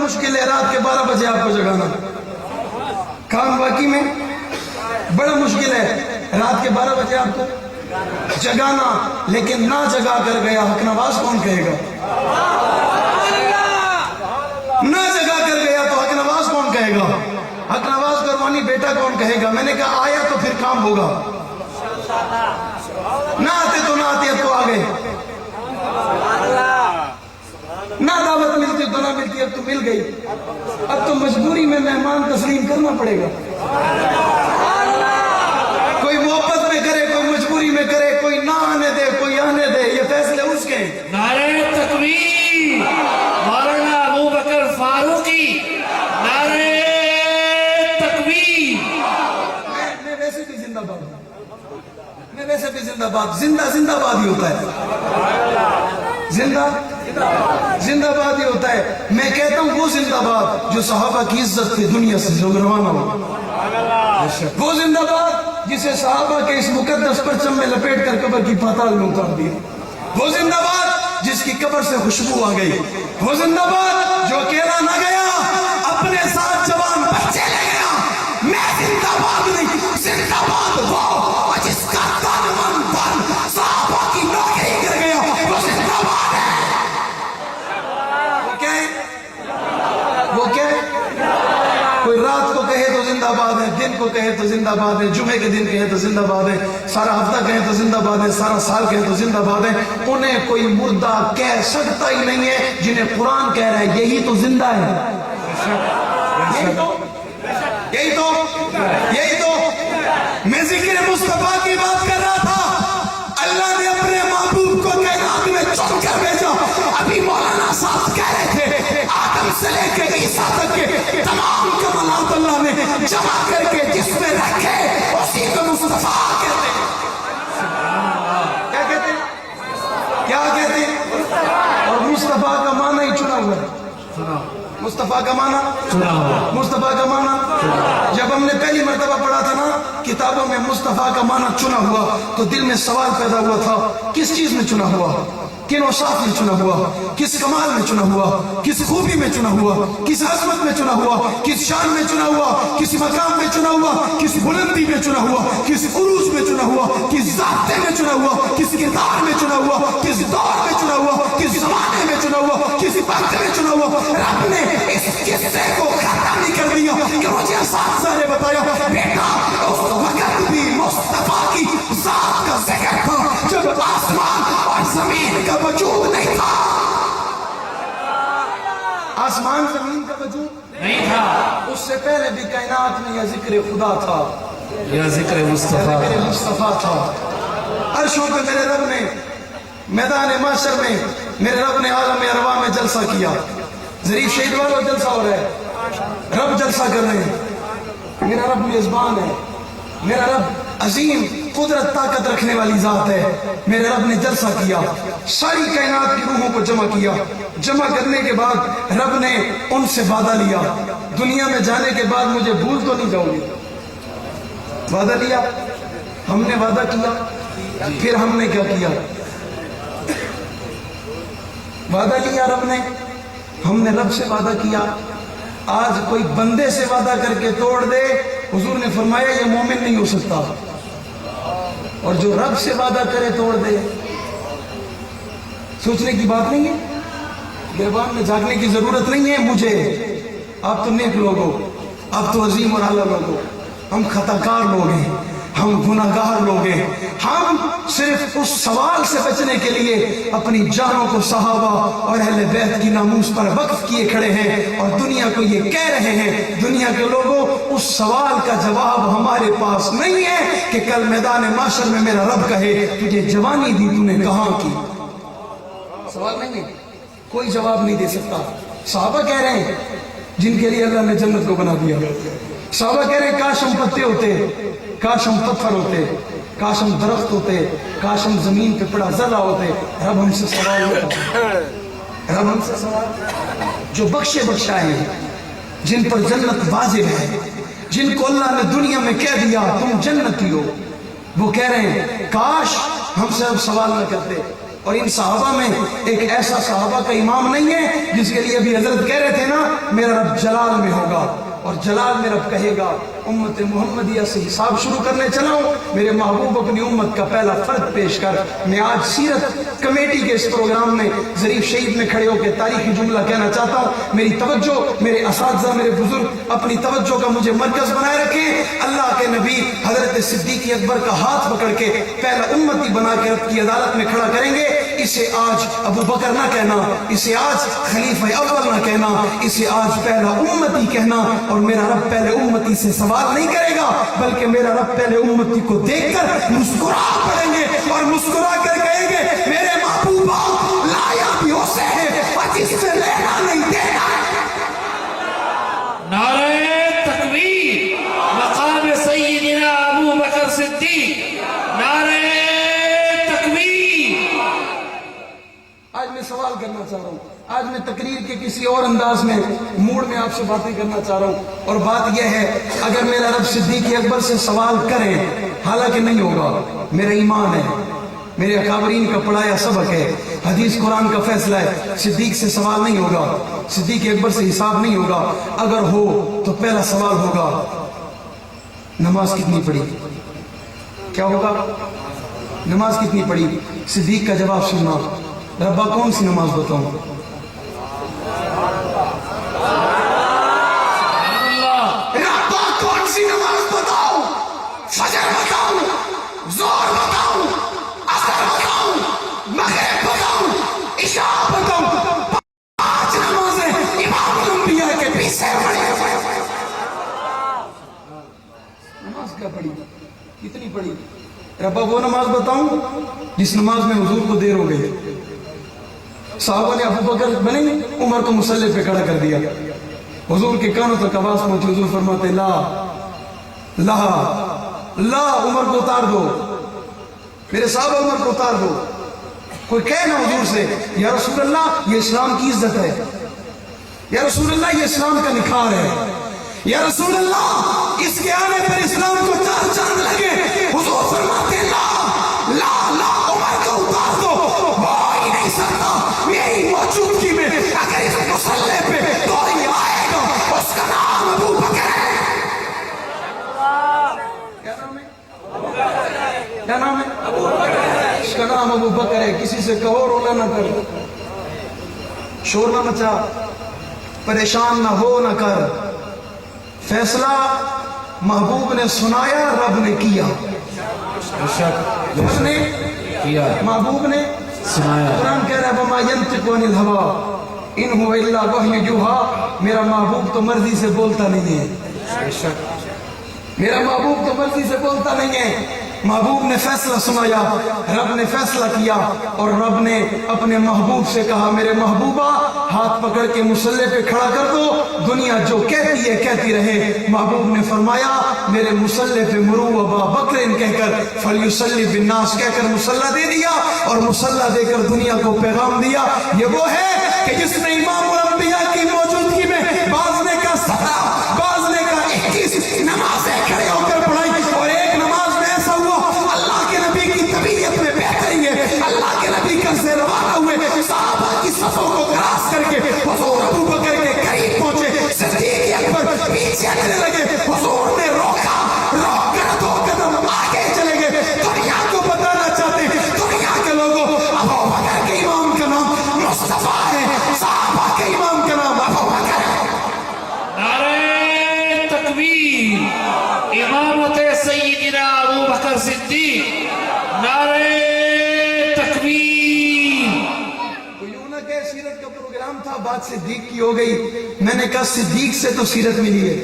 مشکل ہے رات کے 12 بجے آپ کو جگانا. کام واقعی میں بڑا مشکل ہے رات کے 12 بجے آپ کو جگانا. لیکن نہ جگا کر گیا حق نواز کون کہے گا؟ نہ جگا کر گیا تو حق نواز کون کہے گا؟ حق نواز قربانی بیٹا کون کہے گا؟ میں نے کہا آیا تو پھر کام ہوگا. نہ آتے تو نہ آتے، اب تو آ گئے. نہ دعوت ملتی تو نہ ملتی، اب تو مل گئی. اب تو مجبوری میں مہمان تسلیم کرنا پڑے گا. کوئی محبت میں کرے، کوئی مجبوری میں کرے، کوئی نہ آنے دے، کوئی آنے دے، یہ فیصلے اس کے. نعرہ تکبیر مولانا ابو بکر فاروقی، نعرہ تکبیر. میں ویسے بھی زندہ باد ہوں، میں ویسے بھی زندہ باد. زندہ باد ہی ہوتا ہے، زندہ باد ہی ہوتا ہے. میں کہتا ہوں وہ زندہ باد جو صحابہ کی عزت کی دنیا سے جو روانہ ہو، وہ زندہ باد جسے صحابہ کے اس مقدس پرچم میں لپیٹ کر قبر کی پاتال میں اتار دیا. وہ زندہ باد جس کی قبر سے خوشبو آ گئی. وہ زندہ باد جو اکیلا نہ گیا، اپنے ساتھ جوان بچے لے گیا. میں زندہ باد نہیں، زندہ باد وہ جس کا تن من دھن صحابہ کی نوکری کر گیا، وہ زندہ باد ہے. وہ کیا ہے؟ کوئی رات کو کہے تو زندہ باد ہے، دن کو کہے تو زندہ باد ہے، جمعے کے دن کہے تو زندہ باد ہے، سارا ہفتہ کہے تو زندہ باد ہے، سارا سال کہے تو زندہ باد ہے. انہیں کوئی مردہ کہہ سکتا ہی نہیں ہے جنہیں قرآن کہہ رہا ہے یہی تو زندہ ہے. یہی تو میں ذکر مصطفیٰ کی بات کر رہا تھا. اللہ نے اپنے محبوب کو کائنات میں چن کر بھیجا. ابھی مولانا صاحب کہہ رہے تھے آدم سے لے کے عیسیٰ تک کے تمام کمالات اللہ نے جمع کر کے جس میں رکھے اسی کو مصطفیٰ کہتے ہیں. کیا کہتے ہیں؟ کیا کہتے ہیں؟ اور مصطفیٰ کا معنی ہی چنا ہوا ہے. مصطفیٰ کا معنی، مصطفیٰ کا معنی جب ہم نے پہلی مرتبہ پڑھا تھا نا کتابوں میں مصطفیٰ کا معنی چنا ہوا تو دل میں سوال پیدا ہوا تھا کس چیز میں چنا ہوا؟ کن اوصاف میں چنا ہوا؟ کس کمال میں چنا ہوا؟ کس خوبی میں چنا ہوا؟ کس عظمت میں چنا ہوا؟ کس شان میں چنا ہوا؟ کس مقام میں چنا ہوا؟ کس بلندی میں چنا ہوا؟ کس عروج میں چنا ہوا؟ کس ذاتے میں چنا ہوا؟ کس کردار میں چنا ہوا؟ کس دور میں چنا ہوا؟ کس زمانے میں چنا ہوا؟ کس وقت میں چنا ہوا؟ رب نے اس قصے کو ختم نہیں کر دیا کہ مجھے اساتذہ نے بتایا بیٹا اس وقت بھی مصطفیٰ کی ذات کا ذکر تھا جب آسمان اور زمین کا وجود نہیں تھا. آسمان زمین کا وجود نہیں تھا، اس سے پہلے بھی کائنات میں یہ ذکر خدا تھا، یہ ذکر مصطفیٰ تھا. عرشوں پہ میرے رب نے میدان محشر میں میرے رب نے عالم ارواح میں جلسہ کیا. ظریف شہید والوں جلسہ ہو رہا ہے، رب جلسہ کر رہے ہیں. میرا رب میزبان ہے، میرا رب عظیم قدرت طاقت رکھنے والی ذات ہے. میرے رب نے جلسہ کیا، ساری کائنات کی روحوں کو جمع کیا. جمع کرنے کے بعد رب نے ان سے وعدہ لیا دنیا میں جانے کے بعد مجھے بھول تو نہیں جاؤ گے. وعدہ لیا، ہم نے وعدہ کیا. پھر ہم نے کیا کیا؟ وعدہ لیا رب نے، ہم نے رب سے وعدہ کیا. آج کوئی بندے سے وعدہ کر کے توڑ دے، حضور نے فرمایا یہ مومن نہیں ہو سکتا. اور جو رب سے وعدہ کرے توڑ دے، سوچنے کی بات نہیں ہے. گریبان میں جاگنے کی ضرورت نہیں ہے مجھے. آپ تو نیک لوگ ہو، آپ تو عظیم اور اعلیٰ لوگ ہو. ہم خطا کار لوگ ہیں، ہم گناہ گار لوگ ہیں. ہم صرف اس سوال سے بچنے کے لیے اپنی جانوں کو صحابہ اور اہل بیت کی ناموس پر وقف کیے کھڑے ہیں اور دنیا کو یہ کہہ رہے ہیں دنیا کے لوگوں اس سوال کا جواب ہمارے پاس نہیں ہے کہ کل میدان محشر میں میرا رب کہے تجھے جوانی دی تو نے کہاں کی. سوال نہیں ہے، کوئی جواب نہیں دے سکتا. صحابہ کہہ رہے ہیں جن کے لیے اللہ نے جنت کو بنا دیا. صحابہ کہہ رہے ہیں کاش ہم پتے ہوتے، کاش ہم پتھر ہوتے، کاش ہم درخت ہوتے، کاش ہم زمین پہ پڑا زرہ ہوتے. رب ہم سے سوال ہوتا، رب ہم سے سوال. جو بخشے بخشائے ہیں، جن پر جنت واجب ہے، جن کو اللہ نے دنیا میں کہہ دیا تم جنتی ہو، وہ کہہ رہے ہیں کاش ہم سے اب سوال نہ کرتے. اور ان صحابہ میں ایک ایسا صحابہ کا امام نہیں ہے جس کے لیے ابھی حضرت کہہ رہے تھے نا میرا رب جلال میں ہوگا، اور جلال میں رب کہے گا امت محمدیہ سے حساب شروع کرنے چلا ہوں، میرے محبوب اپنی امت کا پہلا فرد پیش کر۔ میں آج سیرت کمیٹی کے اس پروگرام میں ظریف شہید میں کھڑے ہو کے تاریخی جملہ کہنا چاہتا ہوں، میری توجہ، میرے اساتذہ، میرے بزرگ اپنی توجہ کا مجھے مرکز بنائے رکھیں۔ اللہ کے نبی حضرت صدیق اکبر کا ہاتھ پکڑ کے پہلا امتی بنا کے رب کی عدالت میں کھڑا کریں گے۔ اسے آج ابو بکر نہ کہنا، اسے آج خلیفہ اول نہ کہنا، اسے آج پہلا امتی کہنا، اور میرا رب پہلے امتی سے سوال نہیں کرے گا، بلکہ میرا رب پہلے امتی کو دیکھ کر مسکرا پڑیں گے اور مسکرا کر کہیں گے میرے محبوبہ لایا بھی اسے ہے اور جس سے لینا نہیں دینا۔ نعرہ تکبیر مقام سیدنا ابو بکر صدیق، نعرہ تکبیر۔ آج میں سوال کرنا چاہ رہا ہوں، آج میں تقریر کے کسی اور انداز میں موڈ میں آپ سے باتیں کرنا چاہ رہا ہوں، اور بات یہ ہے اگر میرا رب صدیق اکبر سے سوال کرے، حالانکہ نہیں ہوگا، میرا ایمان ہے، میرے اکابرین کا پڑھایا سبق ہے، حدیث قرآن کا فیصلہ ہے، صدیق سے سوال نہیں ہوگا، صدیق اکبر سے حساب نہیں ہوگا۔ اگر ہو تو پہلا سوال ہوگا نماز کتنی پڑھی؟ کیا ہوگا؟ نماز کتنی پڑھی؟ صدیق کا جواب سننا، ربا کون سی نماز بتاؤں؟ ربا کون سی نماز بتاؤں؟ فجر بتاؤں، ظہر بتاؤں، عصر بتاؤں، مغرب بتاؤں، عشاء بتاؤں؟ 5 نمازیں امام الانبیاء کے پیچھے پڑھی۔ نماز کیا پڑھی؟ کتنی پڑھی؟ ربا وہ نماز بتاؤں جس نماز میں حضور کو دیر ہو گئی۔ صحابہ نے ابو بکر بنے عمر کو مصلی پہ کھڑا کر دیا، حضور کے کانوں تک آواز پہنچی، حضور فرماتے لا لا لا، عمر کو اتار دو، میرے صحابہ عمر کو اتار دو۔ کوئی کہے نا حضور سے یا رسول اللہ یہ اسلام کی عزت ہے، یا رسول اللہ یہ اسلام کا نکھار ہے، یا رسول اللہ اس کے آنے پر اسلام کو 4 چاند لگے، حضور فرماتے لا لا لا، عمر کو اتار دو، ہو ہی نہیں سکتا میری موجودگی میں اگر اس مصلی پہ کوئی آئے گا اس کا نام ابو بکر ہے۔ کیا نام ہے؟ کیا نام ہے؟ اس کا نام ابو بکر ہے۔ کسی سے کہو رولا نہ کر، شور نہ مچا، پریشان نہ ہو نہ کر، فیصلہ محبوب نے سنایا، رب نے کیا، رب نے کیا، محبوب نے سنایا۔ قرآن کہہ رہا ہے وَمَا يَنْطِقُ عَنِ الْهَوَىٰ إِنْ هُوَ إِلَّا وَحْيٌ يُوحَىٰ، میرا محبوب تو مرضی سے بولتا نہیں ہے، میرا محبوب تو مرضی سے بولتا نہیں ہے۔ محبوب نے فیصلہ سنایا، رب نے فیصلہ کیا، اور رب نے اپنے محبوب سے کہا میرے محبوبہ ہاتھ پکڑ کے مصلی پہ کھڑا کر دو، دنیا جو کہتی ہے کہتی رہے۔ محبوب نے فرمایا میرے مصلی پہ مرو ابا بکر کہہ کر فلیصلی بالناس کہہ کر مصلی دے دیا، اور مصلی دے کر دنیا کو پیغام دیا۔ یہ وہ ہے کہ جس نے امام الانبیاء کی موجودگی میں بعض نے کا 17 بعض نے کا 21 نمازیں کھڑے ہو کر پڑھائی، اور ایک نماز میں ایسا ہوا اللہ کے نبی کی طبیعت میں بہتری ہے، اللہ کے نبی گھر سے روانہ ہوئے، صحابہ کی صفوں کو کراس کر کے حضور ابو بکر کے قریب پہنچے، صدیق اکبر پیچھے ہٹنے لگے، حضور نے روکا، روک کر 2 قدم آگے چلے گئے۔ دنیا کو بتانا چاہتے ہیں دنیا کے لوگوں ابو بکر کے امام کا نام مصطفیٰ ہے، صحابہ کے امام کا نام ابو بکر ہے۔ نعرہ تکبیر امامت سیدنا ابو بکر صدیق، نعرہ تکبیر۔ تو یوں نہ کہ سیرت کا پروگرام تھا بات صدیق کی ہو گئی، میں نے کہا صدیق سے تو سیرت ملی ہے،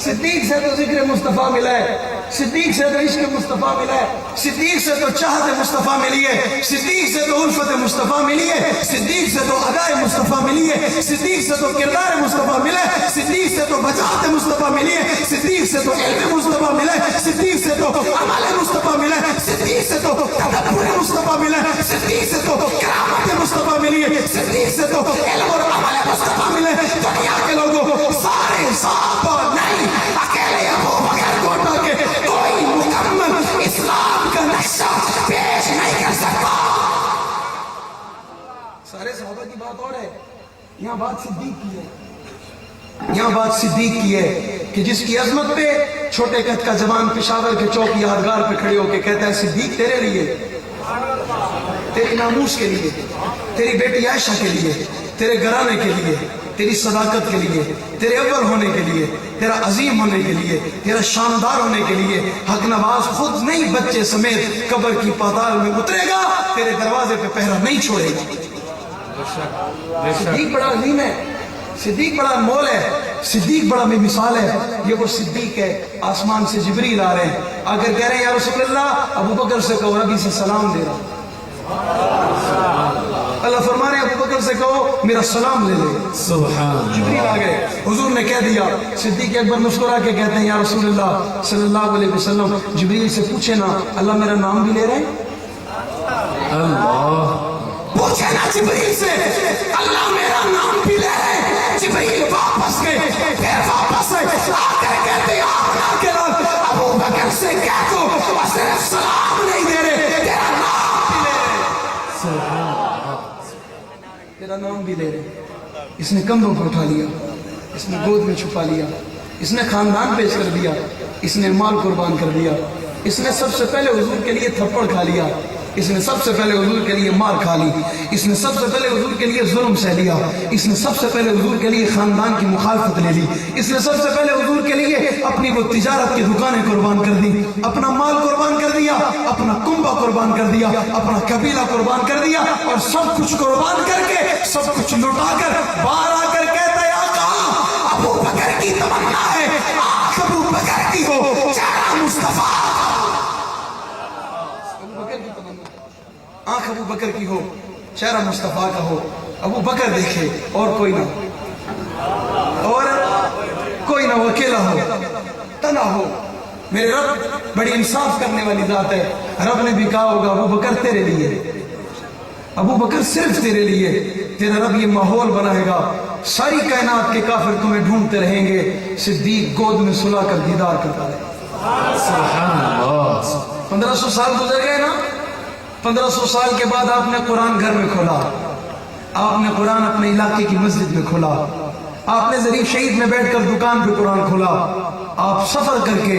صدیق سے تو ذکر مصطفیٰ ملا ہے، صدیق سے تو عشق مصطفیٰ ملا ہے، صدیق سے تو چاہت مصطفیٰ ملی ہے، صدیق سے تو الفت مصطفیٰ ملی ہے، صدیق سے تو ادائے مصطفیٰ ملی ہے، صدیق سے تو کردار مصطفیٰ ملا ہے، صدیق سے تو بجاعت مصطفیٰ ملی ہے، صدیق سے تو علم مصطفیٰ ملا ہے، صدیق سے تو عمل مصطفیٰ ملا ہے، صدیق سے تو تدبر مصطفیٰ ملا ہے، صدیق سے تو کرامت مصطفیٰ ملی ہے، صدیق سے تو علم اور عمل مصطفیٰ ملا ہے۔ دنیا کے لوگوں سارے صحابہ نہیں، اکیلے ابو بکر کو ٹا کے کوئی مکمل اسلام کا نقشہ پیش نہیں کر سارے صحابہ کی بات اور ہے، یہاں بات صدیق کی ہے، یہاں بات صدیق کی ہے کہ جس کی عظمت پہ چھوٹے قد کا جوان پشاور کے چوک یادگار پہ کھڑے ہو کے کہتا ہے صدیق تیرے لیے، تیری ناموس کے لیے، تیری بیٹی عائشہ کے لیے، تیرے گھرانے کے لیے، تیری صداقت کے لیے، تیرے اول ہونے کے لیے، تیرا عظیم ہونے کے لیے، تیرا شاندار ہونے کے لیے حق نواز خود نہیں بچے سمیت قبر کی پاتال میں اترے گا، تیرے دروازے پہ پہرا نہیں چھوڑے گا۔ صدیق بڑا عظیم ہے، صدیق بڑا مول ہے، صدیق بڑا بے مثال ہے۔ یہ وہ صدیق ہے، آسمان سے جبریل آ رہے ہیں، اگر کہہ رہے ہیں یا رسول اللہ ابو بکر سے کہو نبی سے سلام دے رہا ہوں، اللہ فرما رہے ہیں ابو بکر سے کہو میرا سلام لے لے۔ سبحان جبریل آ گئے، حضور نے کہہ دیا، صدیق اکبر مسکرا کے کہتے ہیں یا رسول اللہ صلی اللہ علیہ وسلم جبریل سے پوچھے نا اللہ میرا نام بھی لے رہے ہیں؟ اللہ، پوچھے نا جبریل سے اللہ میرا نام بھی لے رہے ہیں؟ جبریل واپس گئے، پھر واپس آئے، آ کر کہتے ہیں آمنا کے لال ابو بکر سے کہہ دو صرف سلام نہیں دے رہے، تیرا نام بھی لے رہے، تیرا نام بھی لے رہے۔ اس نے کندھوں پر اٹھا لیا، اس نے گود میں چھپا لیا، اس نے خاندان پیش کر دیا، اس نے مال قربان کر دیا، اس نے سب سے پہلے حضور کے لیے تھپڑ کھا لیا، اس نے سب سے پہلے حضور کے لیے مار کھا لی، اس نے سب سے پہلے حضور کے لیے ظلم سہ لیا، اس نے سب سے پہلے حضور کے لیے خاندان کی مخالفت لے لی، اس نے سب سے پہلے حضور کے لیے اپنی وہ تجارت کی دکانیں قربان کر دی، اپنا مال قربان کر دیا، اپنا کنبہ قربان کر دیا، اپنا قبیلہ قربان کر دیا، اور سب کچھ قربان کر کے سب کچھ لٹا کر باہر آ کر کہتا ہے آقا ابو بکر کی تمنا ہے آنکھ ابو بکر کی ہو چہرہ مصطفیٰ، آنکھ ابو بکر کی ہو چہرہ مصطفیٰ کا ہو، ابو بکر دیکھے اور کوئی نہ ہو، اکیلا ہو، تنہا ہو۔ میرے رب بڑی انصاف کرنے والی ذات ہے، رب نے بھی کہا ہوگا ابو بکر تیرے لیے، ابو بکر صرف تیرے لیے، تیرا رب یہ ماحول بنائے گا، ساری کائنات کے کافر تمہیں ڈھونڈتے رہیں گے، صدیق گود میں سلا کر دیدار کرتا رہے۔ سبحان اللہ۔ 1500 سال گزر گئے نا، 1500 سال کے بعد آپ نے قرآن گھر میں کھولا، آپ نے قرآن اپنے علاقے کی مسجد میں کھولا، آپ نے ظریف شہید میں بیٹھ کر دکان پہ قرآن کھولا، آپ سفر کر کے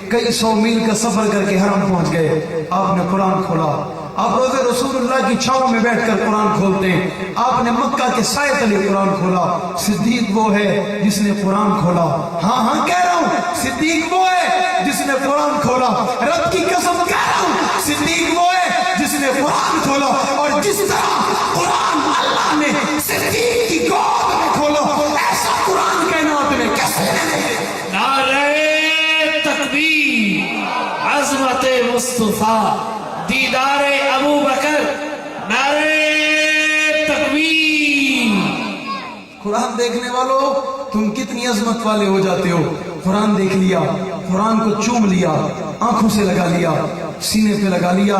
کئی 100 میل کا سفر کر کے حرم پہنچ گئے، آپ نے قرآن کھولا، آپ روزے رسول اللہ کی چھاؤں میں بیٹھ کر قرآن کھولتے ہیں، آپ نے مکہ کے سائے تلے قرآن کھولا۔ صدیق وہ ہے جس نے قرآن کھولا، ہاں کہہ رہا ہوں صدیق وہ ہے جس نے قرآن کھولا، رب کی قسم کہہ رہا ہوں صدیق وہ ہے جس نے قرآن کھولا، اور جس طرح قرآن اللہ نے صدیق کی گود میں کھولا ایسا قرآن کائنات میں کیسے نہیں۔ نعرہ تکبیر، عظمت مصطفیٰ، دیدار ابو بکر، نعرہ تکبیر۔ قرآن دیکھنے والوں تم کتنی عظمت والے ہو جاتے ہو، قرآن دیکھ لیا، قرآن کو چوم لیا، آنکھوں سے لگا لیا، سینے پہ لگا لیا،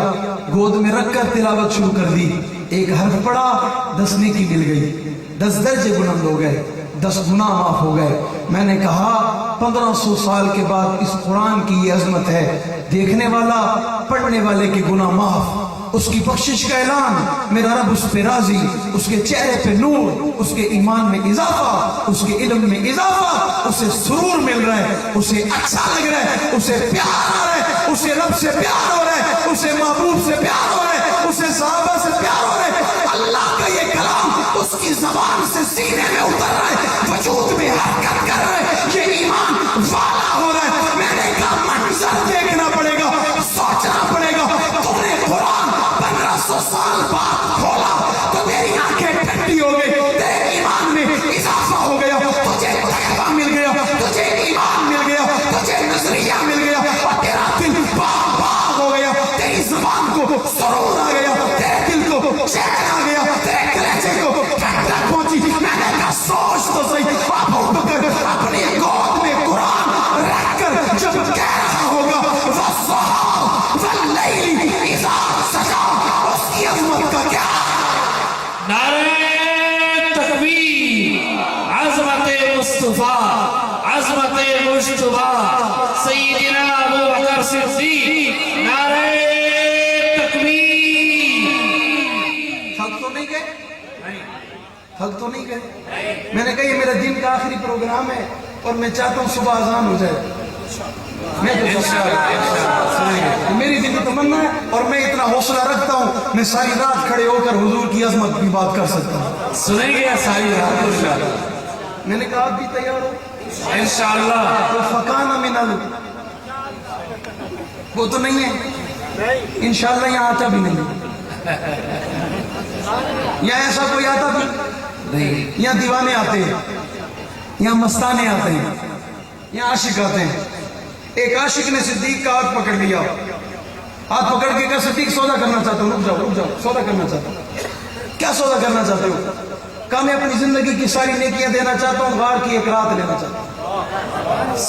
گود میں رکھ کر تلاوت شروع کر دی، ایک حرف پڑھا 10 نیکی مل گئی، 10 درجے بلند ہو گئے، 10 گناہ معاف ہو گئے۔ میں نے کہا 1500 سال کے بعد اس قرآن کی یہ عظمت ہے، دیکھنے والا پڑھنے والے کے گناہ معاف، اس کی بخشش کا اعلان، میرا رب اس پہ راضی، اس کے چہرے پہ نور، اس کے ایمان میں اضافہ، اس کے علم میں اضافہ، اسے سرور مل رہا ہے، اسے اچھا لگ رہا ہے، اسے پیار آ رہا ہے، اسے رب سے پیار ہو رہا ہے، اسے محبوب سے پیار ہو رہا ہے، اسے صحابہ سے پیار ہو رہا ہے، اللہ کا یہ کلام اس کی زبان سے سینے میں اتر رہا ہے، وجود میں حرکت کر رہا ہے، یہ ایمان والا ہو رہا ہے۔ میں نے کہا منظر دیکھنا پڑے گا، سوچنا پڑے گا، تم نے قرآن 1500 سال بعد کھولا تو تیری آنکھیں ٹھنڈی ہو گئی، تیرے ایمان میں اضافہ ہو گیا، تجھے تقویٰ مل گیا، تجھے ایمان مل گیا، تجھے نظریہ مل گیا، اور تیرا دل باغ باغ ہو گیا، تیری زبان کو سرور آ گیا، تیرے دل کو چین آ گیا، تیرے کلیجے کو ٹھنڈک پہنچی۔ میں نے کہا سوچ تو صحیح، ابو بکر اپنی گود میں قرآن رکھ کر جب کہہ رہا ہوگا وَالضُّحَىٰ وَاللَّيْلِ إِذَا سَجَىٰ، اس کی عظمت کا کیا؟ نعرہ تکبیر، عظمت مصطفیٰ، عظمت مجتبیٰ، سیدنا ابو بکر صدیق، نعرہ تکبیر۔ تھک تو نہیں گئے؟ حق تو نہیں کہے. میں نے کہا یہ میرا دن کا آخری پروگرام ہے اور میں چاہتا ہوں صبح اذان ہو جائے. میں میری دل کی تمنا ہے اور میں اتنا حوصلہ رکھتا ہوں میں ساری رات کھڑے ہو کر حضور کی عظمت کی بات کر سکتا ہوں. سنیں گے ساری رات انشاءاللہ. میں نے کہا آپ بھی تیار ہو؟ انشاءاللہ. تو فکان من وہ تو نہیں ہے انشاءاللہ. یہاں آتا بھی نہیں. یہاں ایسا کوئی آتا بھی نہیں. یہاں دیوانے آتے ہیں, یہاں مستانے آتے ہیں, یہاں عاشق آتے ہیں. ایک عاشق نے صدیق کا ہاتھ پکڑ لیا, ہاتھ پکڑ کے کہا صدیق سودا کرنا چاہتا ہوں. رک جاؤ سودا کرنا چاہتا ہوں. کیا سودا کرنا چاہتے ہو؟ کہا میں اپنی زندگی کی ساری نیکیاں دینا چاہتا ہوں, غار کی ایک رات لینا چاہتا ہوں.